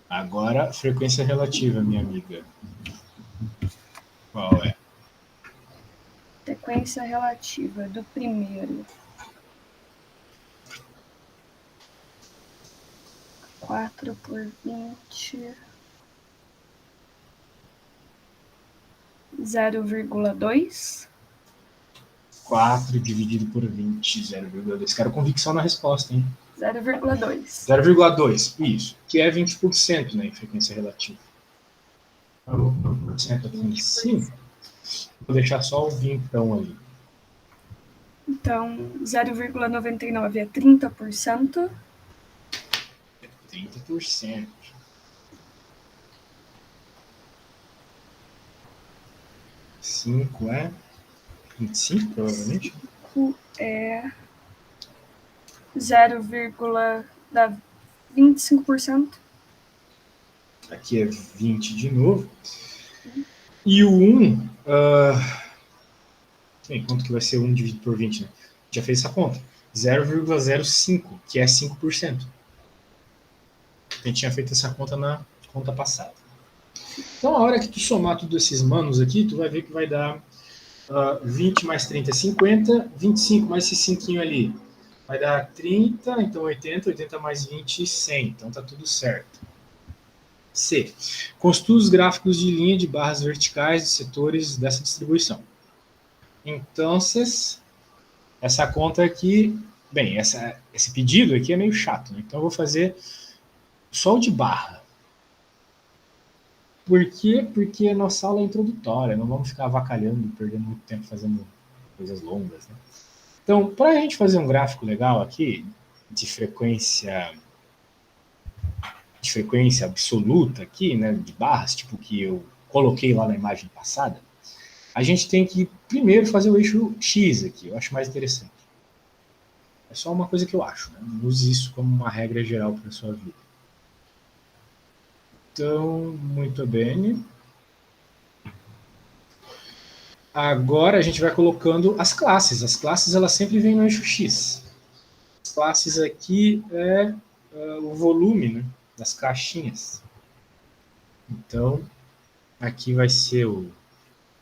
Agora, frequência relativa, minha amiga. Qual é? Frequência relativa do primeiro. 4 por 20. 0,2. 4 dividido por 20, 0,2. Quero convicção na resposta, hein? 0,2. 0,2, isso. Que é 20%, né, em frequência relativa. 20% aqui em cima. Vou deixar só o 20 então ali. Então, 0,99 é 30%. 30%. 5 é 25, provavelmente. 5 é 0,25%. Aqui é 20 de novo. E o 1, quanto que vai ser 1 dividido por 20, né? Já fez essa conta. 0,05, que é 5%. A gente tinha feito essa conta na conta passada. Então, a hora que tu somar todos esses manos aqui, tu vai ver que vai dar 20 mais 30 é 50, 25 mais esse 5 ali vai dar 30, então 80, 80 mais 20, 100. Então tá tudo certo. C. Construa os gráficos de linha de barras verticais de setores dessa distribuição. Então, essa conta aqui, bem, esse pedido aqui é meio chato, né? Então eu vou fazer só o de barra. Por quê? Porque a nossa aula é introdutória, não vamos ficar avacalhando, perdendo muito tempo fazendo coisas longas, né? Então, para a gente fazer um gráfico legal aqui, de frequência absoluta aqui, né, de barras, tipo que eu coloquei lá na imagem passada, a gente tem que primeiro fazer o eixo X aqui, eu acho mais interessante. É só uma coisa que eu acho, né? Não use isso como uma regra geral para a sua vida. Então, muito bem. Agora a gente vai colocando as classes. As classes elas sempre vêm no eixo X. As classes aqui é o volume, né, das caixinhas. Então, aqui vai ser o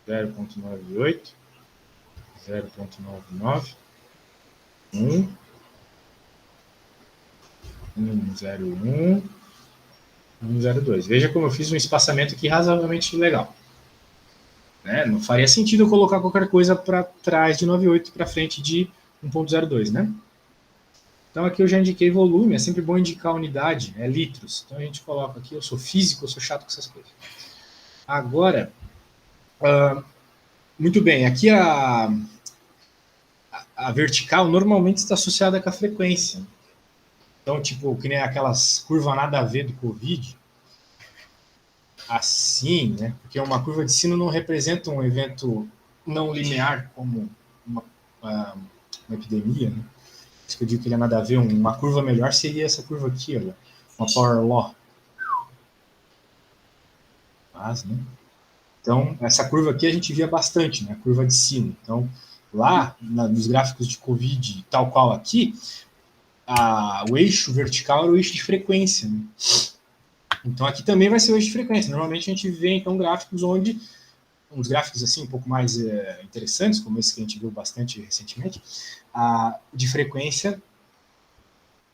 0,98, 0,99, 1, 1,01, 1,02. Veja como eu fiz um espaçamento aqui razoavelmente legal. Né? Não faria sentido eu colocar qualquer coisa para trás de 98 para frente de 1,02, né? Então aqui eu já indiquei volume, é sempre bom indicar unidade, é litros. Então a gente coloca aqui, eu sou físico, eu sou chato com essas coisas. Agora, muito bem, aqui a vertical normalmente está associada com a frequência. Então, tipo, que nem aquelas curvas nada a ver do Covid, assim, né? Porque uma curva de sino não representa um evento não linear como uma epidemia, né? Isso que eu digo que ele é nada a ver. Uma curva melhor seria essa curva aqui, olha, uma power law. Mas, né? Então, essa curva aqui a gente via bastante, né? A curva de sino. Então, lá nos gráficos de Covid, tal qual aqui, o eixo vertical era o eixo de frequência, né? Então aqui também vai ser o eixo de frequência. Normalmente a gente vê então gráficos onde uns gráficos assim um pouco mais interessantes, como esse que a gente viu bastante recentemente, de frequência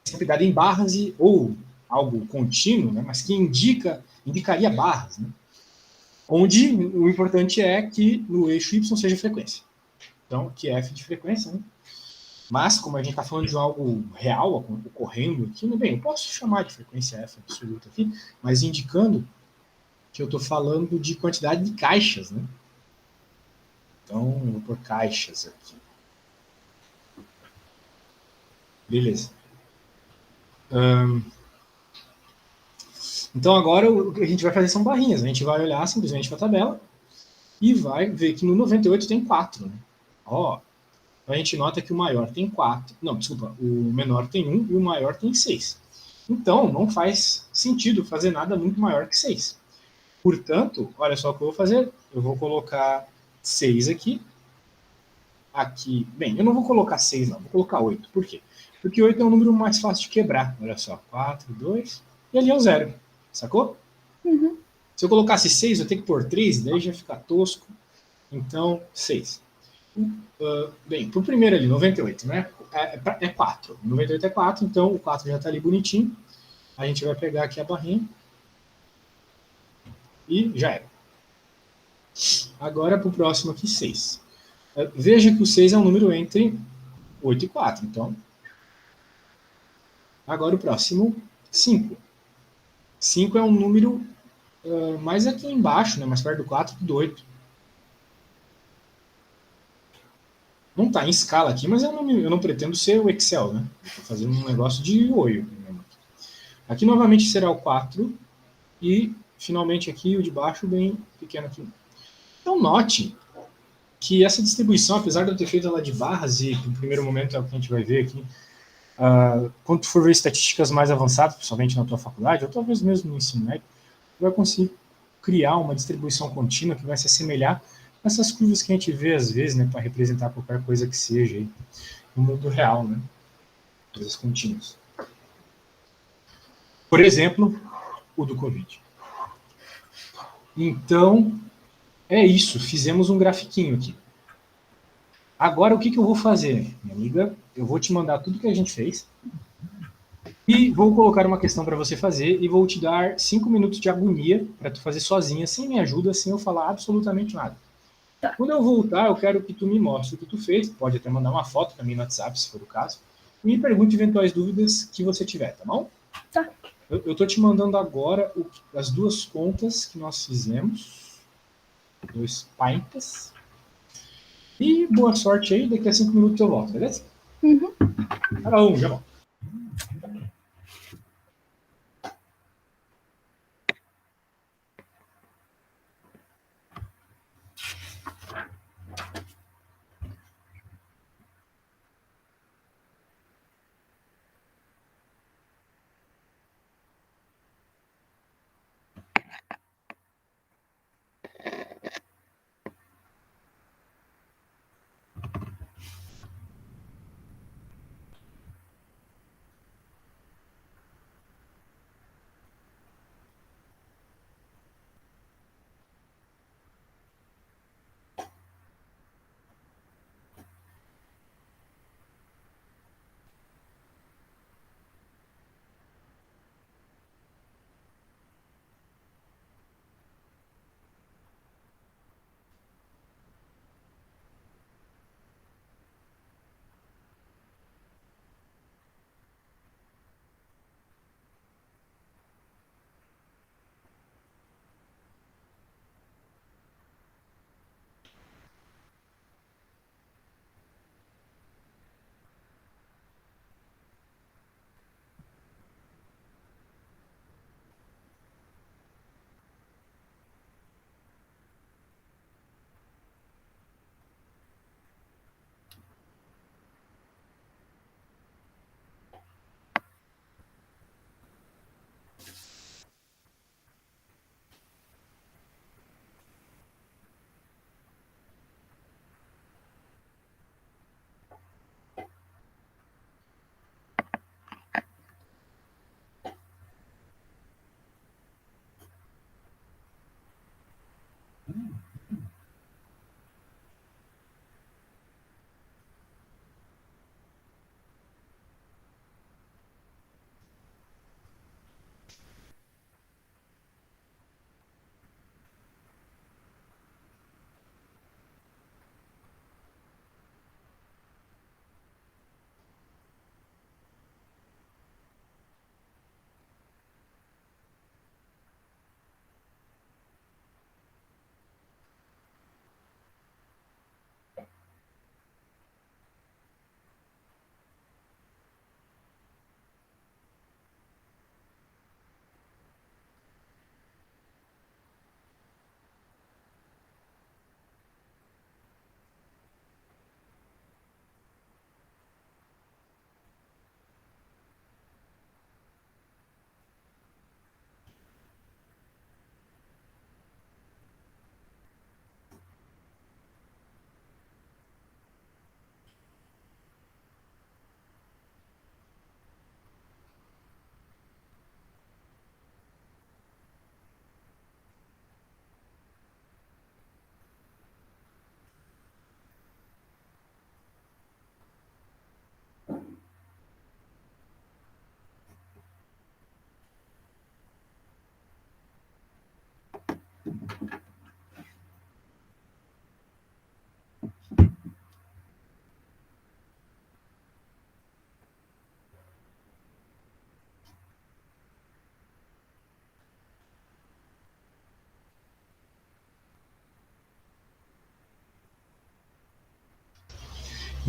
sempre dada em barras ou algo contínuo, né, mas que indicaria barras, né, onde o importante é que no eixo Y seja frequência. Então, que é f de frequência, né? Mas, como a gente está falando de algo real ocorrendo aqui, bem, eu posso chamar de frequência f absoluta aqui, mas indicando que eu estou falando de quantidade de caixas, né? Então, eu vou pôr caixas aqui. Beleza. Então, agora o que a gente vai fazer são barrinhas. A gente vai olhar simplesmente para a tabela e vai ver que no 98 tem 4. Né? Ó, a gente nota que o maior tem 4. Não, desculpa, o menor tem 1 e o maior tem 6. Então, não faz sentido fazer nada muito maior que 6. Portanto, olha só o que eu vou fazer. Eu vou colocar 6 aqui. Aqui, bem, eu não vou colocar 6 não, vou colocar 8. Por quê? Porque 8 é um número mais fácil de quebrar. Olha só, 4, 2, e ali é o 0. Sacou? Uhum. Se eu colocasse 6, eu tenho que pôr 3, daí já fica tosco. Então, 6. Bem, pro primeiro ali, 98, né? É 4. 98 é 4, então o 4 já está ali bonitinho. A gente vai pegar aqui a barrinha. E já era. Agora, para o próximo aqui, 6. Veja que o 6 é um número entre 8 e 4. Então, agora o próximo, 5. 5 é um número mais aqui embaixo, né? Mais perto do 4 do 8. Não está em escala aqui, mas eu não pretendo ser o Excel, né? Estou fazendo um negócio de oio. Aqui novamente será o 4 e finalmente aqui o de baixo bem pequeno aqui. Então note que essa distribuição, apesar de eu ter feito ela de barras, e no primeiro momento é o que a gente vai ver aqui, quando tu for ver estatísticas mais avançadas, principalmente na tua faculdade, ou talvez mesmo no ensino médio, vai conseguir criar uma distribuição contínua que vai se assemelhar a essas curvas que a gente vê às vezes, né, para representar qualquer coisa que seja aí, no mundo real, né? Coisas contínuas. Por exemplo, o do Covid. Então, é isso. Fizemos um grafiquinho aqui. Agora, o que eu vou fazer, minha amiga? Eu vou te mandar tudo que a gente fez e vou colocar uma questão para você fazer e vou te dar 5 minutos de agonia para tu fazer sozinha, sem minha ajuda, sem eu falar absolutamente nada. Tá. Quando eu voltar, eu quero que tu me mostre o que tu fez. Pode até mandar uma foto para mim no WhatsApp, se for o caso. E me pergunte eventuais dúvidas que você tiver, tá bom? Tá. Eu tô te mandando agora as duas contas que nós fizemos. 2 pintas. E boa sorte aí, daqui a 5 minutos eu volto, beleza? Uhum. Cada um, já volto.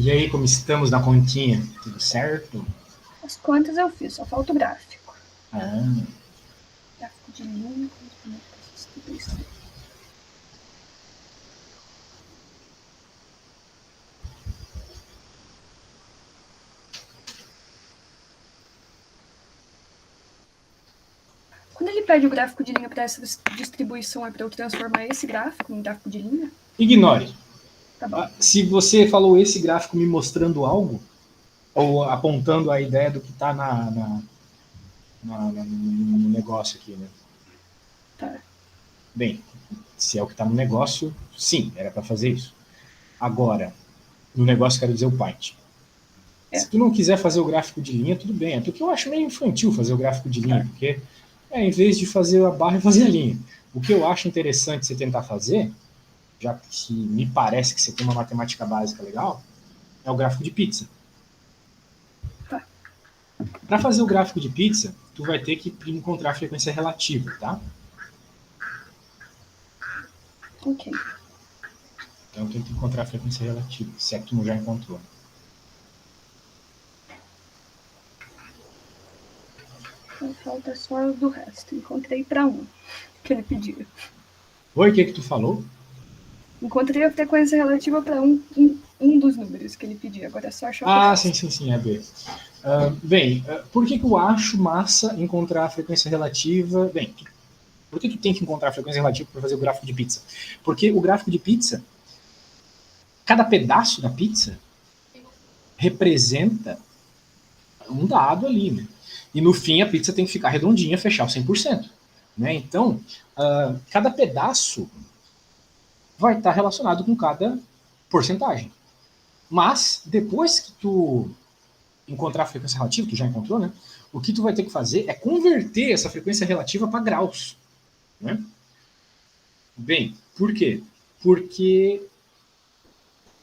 E aí, como estamos na continha? Tudo certo? As contas eu fiz, só falta o gráfico. Ah, Gráfico de linha. Tudo isso. Quando ele pede o gráfico de linha para essa distribuição, é para eu transformar esse gráfico em gráfico de linha? Ignore. Tá bom. Se você falou esse gráfico me mostrando algo, ou apontando a ideia do que está no negócio aqui, né? Tá. Bem, se é o que está no negócio, sim, era para fazer isso. Agora, no negócio quero dizer o Paint. Se tu não quiser fazer o gráfico de linha, tudo bem. É porque eu acho meio infantil fazer o gráfico de linha, porque em vez de fazer a barra, é fazer a linha. O que eu acho interessante você tentar fazer, já que me parece que você tem uma matemática básica legal, é o gráfico de pizza. Tá. Para fazer o gráfico de pizza, tu vai ter que encontrar a frequência relativa, tá? Ok. Então tem que encontrar a frequência relativa, se é que tu não já encontrou. Então falta só do resto. Encontrei para 1, que ele pediu. Oi, o que tu falou? Encontrei a frequência relativa para um dos números que ele pediu. Agora é só achar o resto. Sim, é B. Bem, por que eu acho massa encontrar a frequência relativa? Bem, por que tu tem que encontrar a frequência relativa para fazer o gráfico de pizza? Porque o gráfico de pizza, cada pedaço da pizza representa um dado ali, né? E no fim a pizza tem que ficar redondinha, fechar o 100%. Né? Então, cada pedaço vai estar relacionado com cada porcentagem. Mas, depois que tu encontrar a frequência relativa, tu já encontrou, né? O que tu vai ter que fazer é converter essa frequência relativa para graus. Né? Bem, por quê? Porque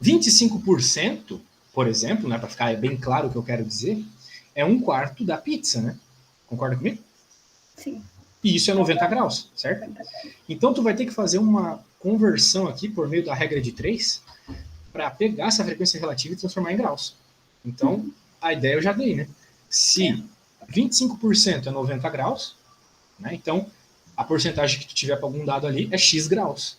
25%, por exemplo, né, para ficar bem claro o que eu quero dizer, é 1/4 da pizza, né? Concorda comigo? Sim. E isso é 90 graus, certo? Então tu vai ter que fazer uma conversão aqui por meio da regra de 3 para pegar essa frequência relativa e transformar em graus. Então, a ideia eu já dei, né? Se 25% é 90 graus, né? Então a porcentagem que tu tiver para algum dado ali é x graus.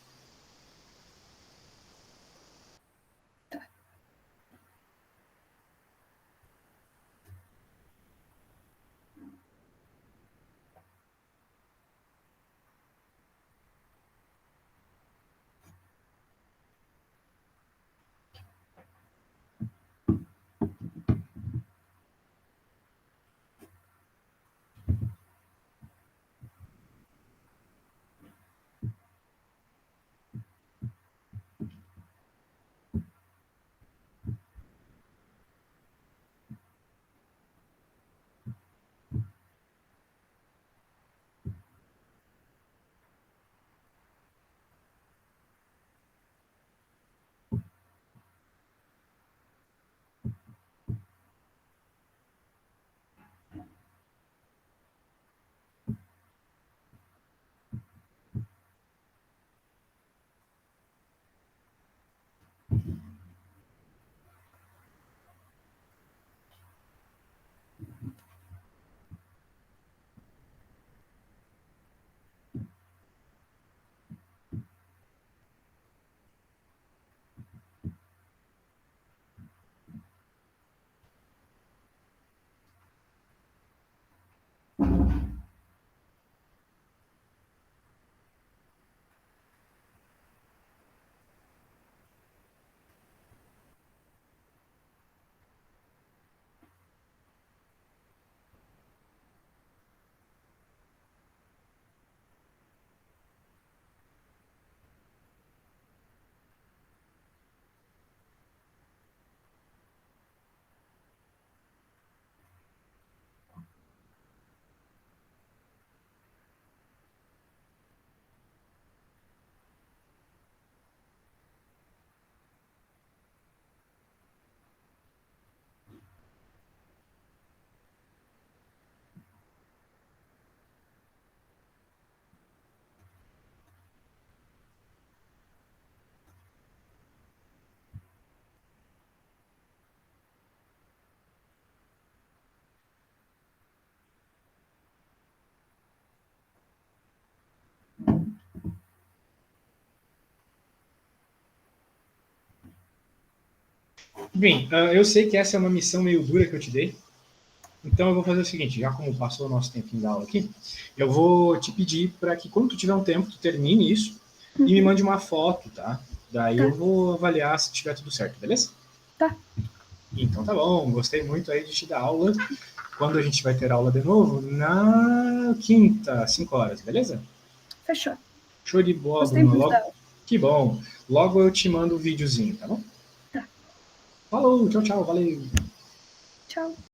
Bem, eu sei que essa é uma missão meio dura que eu te dei, Então eu vou fazer o seguinte, já como passou o nosso tempinho da aula aqui, eu vou te pedir para que quando tu tiver um tempo, tu termine isso e me mande uma foto, tá? Daí Tá. eu vou avaliar se tiver tudo certo, beleza? Tá. Então tá bom, gostei muito aí de te dar aula. Quando a gente vai ter aula de novo? Na quinta, 5 horas, beleza? Fechou. Show de bola, Gostei Bruna. muito da Logo... aula. Que bom. Logo eu te mando o videozinho, tá bom? Tá. Falou, tchau, tchau, valeu. Tchau.